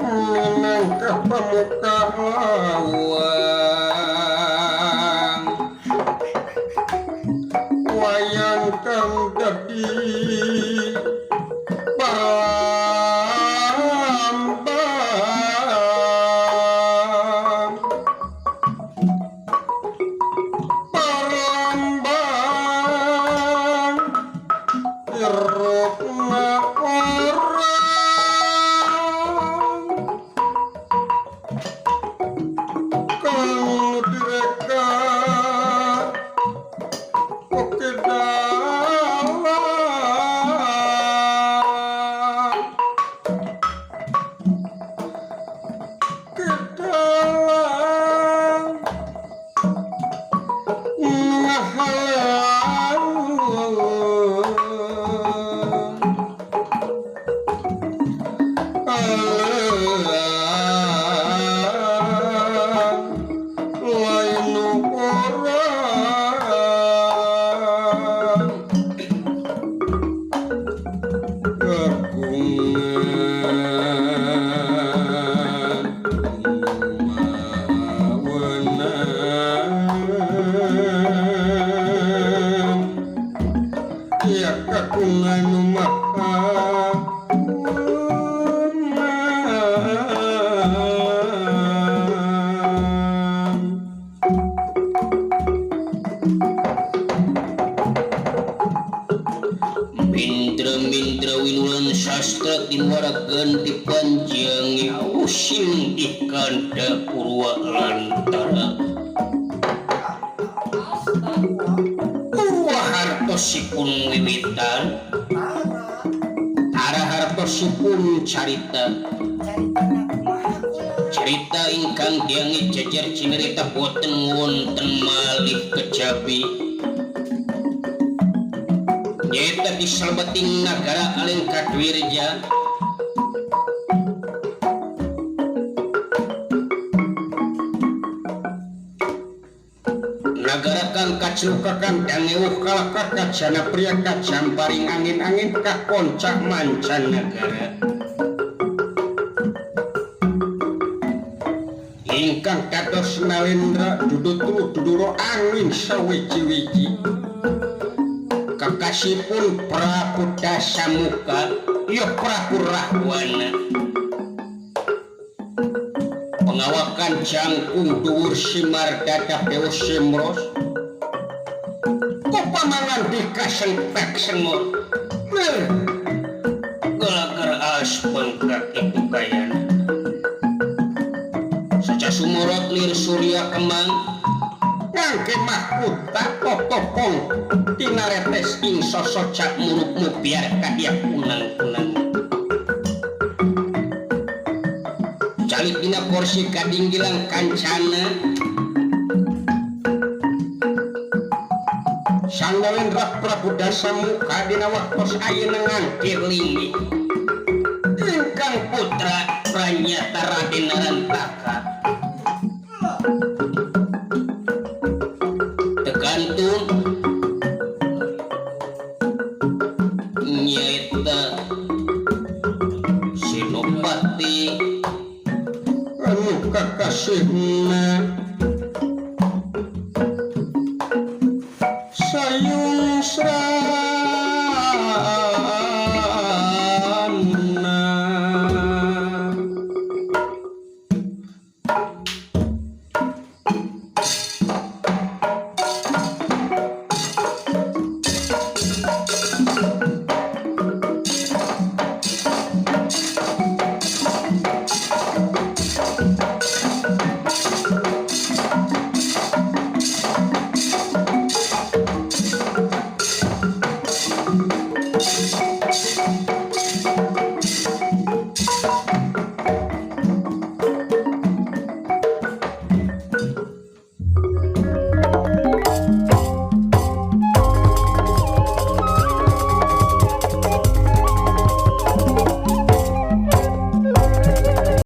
minangka pemuka lawang wayang kang dadi palambang palambang irupna orang kang direka oke dalam ke dalam lain orang kagungan ya kagungan maha Mindra-mindra winulan sastra tinwaragan dipanjangi usim ikanda purwa lantara purwa hartosipun wiwitan ara hartosipun carita cerita ingkang diangi jajar cinerita boten wonten malih kejabi nyata di salbeting nagara alengka dwirja nagara kang kacelukakan dan ngewuh kalakar kacana pria kacamparing angin-angin kakoncak mancan negara ingkang kados nalendra duduro angin sawiji-wiji kakasipun Prabu Dasamuka ya Prabu Rahwana pengawakan jangkung dhuwur Simardada Dewa Simros kepamangan dikasentak semut gelagar aspeng kaki tukayana saja sumurot lir surya kemang ngangge mahkota totopong tinaretes ing sosok cak murukmu biar kadia kunang-kunang calit dina porsi kadinggilang kancana Sandalendra Prabu Dasamuka dina waktos ayeuna ngangkir lingi ingkang putra pranyata Raden Narantaka tegantung nyaita Senopati anu kakasihna